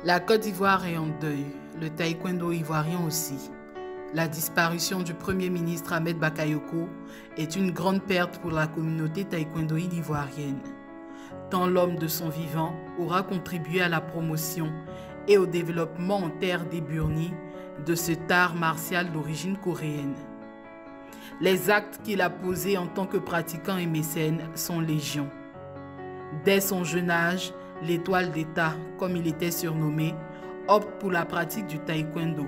La Côte d'Ivoire est en deuil, le taekwondo ivoirien aussi. La disparition du Premier ministre Ahmed Bakayoko est une grande perte pour la communauté taekwondoïne ivoirienne. Tant l'homme de son vivant aura contribué à la promotion et au développement en terre des Burnis de cet art martial d'origine coréenne. Les actes qu'il a posés en tant que pratiquant et mécène sont légion. Dès son jeune âge, l'étoile d'État, comme il était surnommé, opte pour la pratique du taekwondo.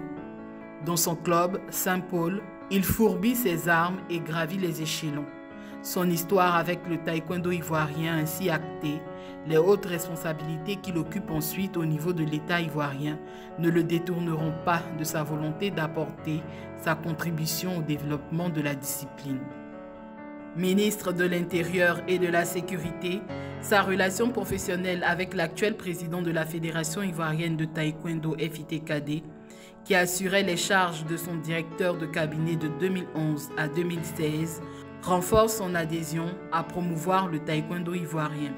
Dans son club, Saint-Paul, il fourbit ses armes et gravit les échelons. Son histoire avec le taekwondo ivoirien ainsi actée, les hautes responsabilités qu'il occupe ensuite au niveau de l'État ivoirien ne le détourneront pas de sa volonté d'apporter sa contribution au développement de la discipline. Ministre de l'Intérieur et de la Sécurité, sa relation professionnelle avec l'actuel président de la Fédération ivoirienne de taekwondo FITKD, qui assurait les charges de son directeur de cabinet de 2011 à 2016, renforce son adhésion à promouvoir le taekwondo ivoirien.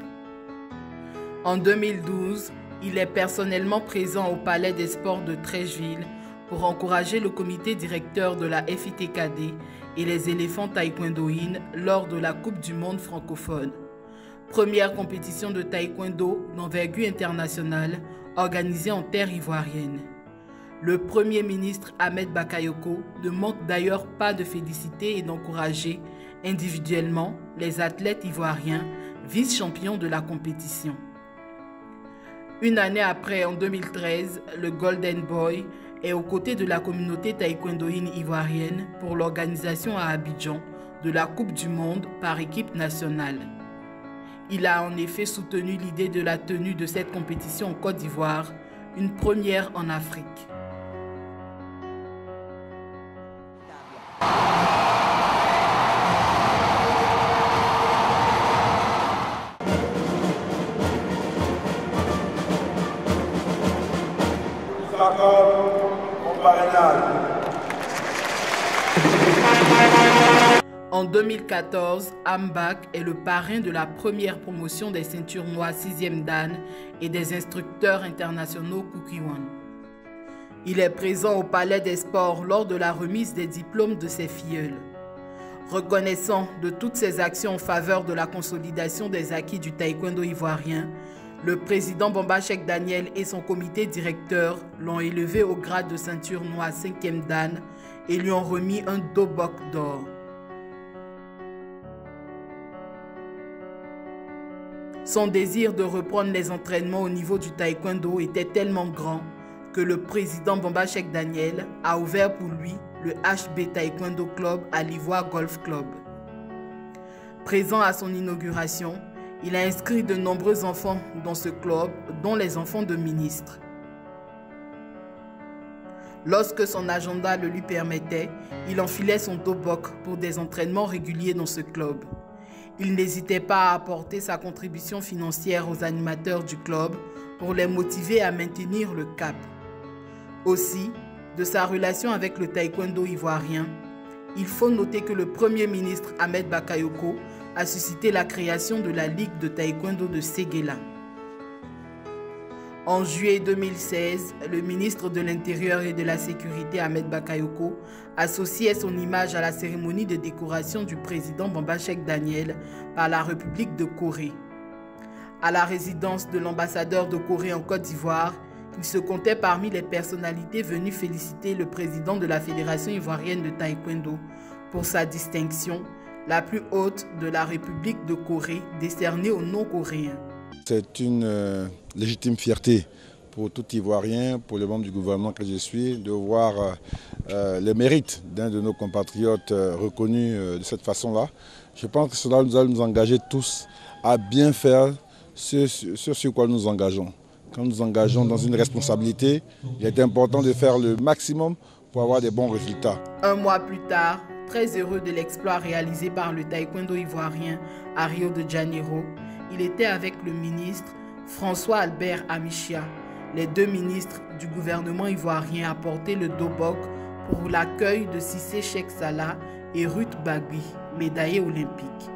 En 2012, il est personnellement présent au Palais des Sports de Treichville pour encourager le comité directeur de la FITKD et les éléphants taekwondoïnes lors de la Coupe du monde francophone. Première compétition de taekwondo d'envergure internationale organisée en terre ivoirienne. Le Premier ministre Ahmed Bakayoko ne manque d'ailleurs pas de féliciter et d'encourager individuellement les athlètes ivoiriens vice-champions de la compétition. Une année après, en 2013, le Golden Boy est aux côtés de la communauté taekwondoïne ivoirienne pour l'organisation à Abidjan de la Coupe du monde par équipe nationale. Il a en effet soutenu l'idée de la tenue de cette compétition en Côte d'Ivoire, une première en Afrique. En 2014, Ambak est le parrain de la première promotion des ceintures noires 6e Dan et des instructeurs internationaux Kukiwan. Il est présent au Palais des Sports lors de la remise des diplômes de ses filleuls. Reconnaissant de toutes ses actions en faveur de la consolidation des acquis du taekwondo ivoirien, le président Bamba Cheikh Daniel et son comité directeur l'ont élevé au grade de ceinture noire 5e Dan et lui ont remis un dobok d'or. Son désir de reprendre les entraînements au niveau du taekwondo était tellement grand que le président Bamba Cheikh Daniel a ouvert pour lui le HB Taekwondo Club à l'Ivoire Golf Club. Présent à son inauguration, il a inscrit de nombreux enfants dans ce club, dont les enfants de ministres. Lorsque son agenda le lui permettait, il enfilait son dobok pour des entraînements réguliers dans ce club. Il n'hésitait pas à apporter sa contribution financière aux animateurs du club pour les motiver à maintenir le cap. Aussi, de sa relation avec le taekwondo ivoirien, il faut noter que le Premier ministre Ahmed Bakayoko a suscité la création de la Ligue de taekwondo de Séguéla. En juillet 2016, le ministre de l'Intérieur et de la Sécurité Ahmed Bakayoko associait son image à la cérémonie de décoration du président Bamba Cheikh Daniel par la République de Corée. À la résidence de l'ambassadeur de Corée en Côte d'Ivoire, il se comptait parmi les personnalités venues féliciter le président de la Fédération ivoirienne de taekwondo pour sa distinction, la plus haute de la République de Corée, décernée aux non-coréens. C'est une légitime fierté pour tout Ivoirien, pour le membre du gouvernement que je suis, de voir le mérite d'un de nos compatriotes reconnus de cette façon-là. Je pense que cela nous a nous engager tous à bien faire ce sur quoi nous nous engageons. Quand nous nous engageons dans une responsabilité, il est important de faire le maximum pour avoir des bons résultats. Un mois plus tard, très heureux de l'exploit réalisé par le taekwondo ivoirien à Rio de Janeiro, il était avec le ministre François Albert Amichia. Les deux ministres du gouvernement ivoirien apportaient le dobok pour l'accueil de Cissé Cheikh Salah et Ruth Bagui, médaillés olympiques.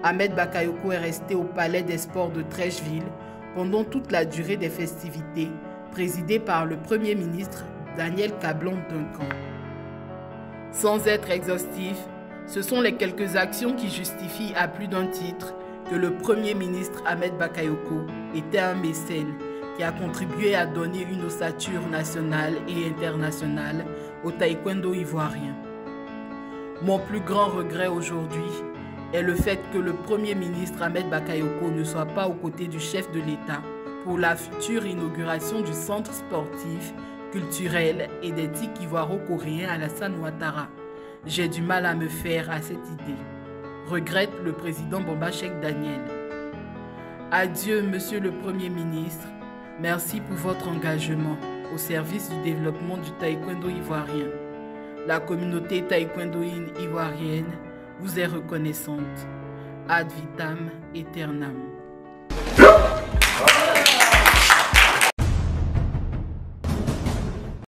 Ahmed Bakayoko est resté au Palais des Sports de Treichville pendant toute la durée des festivités présidée par le Premier ministre Daniel Kablan-Duncan. Sans être exhaustif, ce sont les quelques actions qui justifient à plus d'un titre que le Premier ministre Ahmed Bakayoko était un mécène qui a contribué à donner une ossature nationale et internationale au taekwondo ivoirien. Mon plus grand regret aujourd'hui est le fait que le Premier ministre Ahmed Bakayoko ne soit pas aux côtés du chef de l'État pour la future inauguration du centre sportif, culturel et d'éthique ivoiro-coréen Alassane Ouattara. J'ai du mal à me faire à cette idée, regrette le président Bomba Cheikh Daniel. Adieu, monsieur le Premier ministre. Merci pour votre engagement au service du développement du taekwondo ivoirien. La communauté taekwondoïne ivoirienne vous est reconnaissante. Ad vitam aeternam.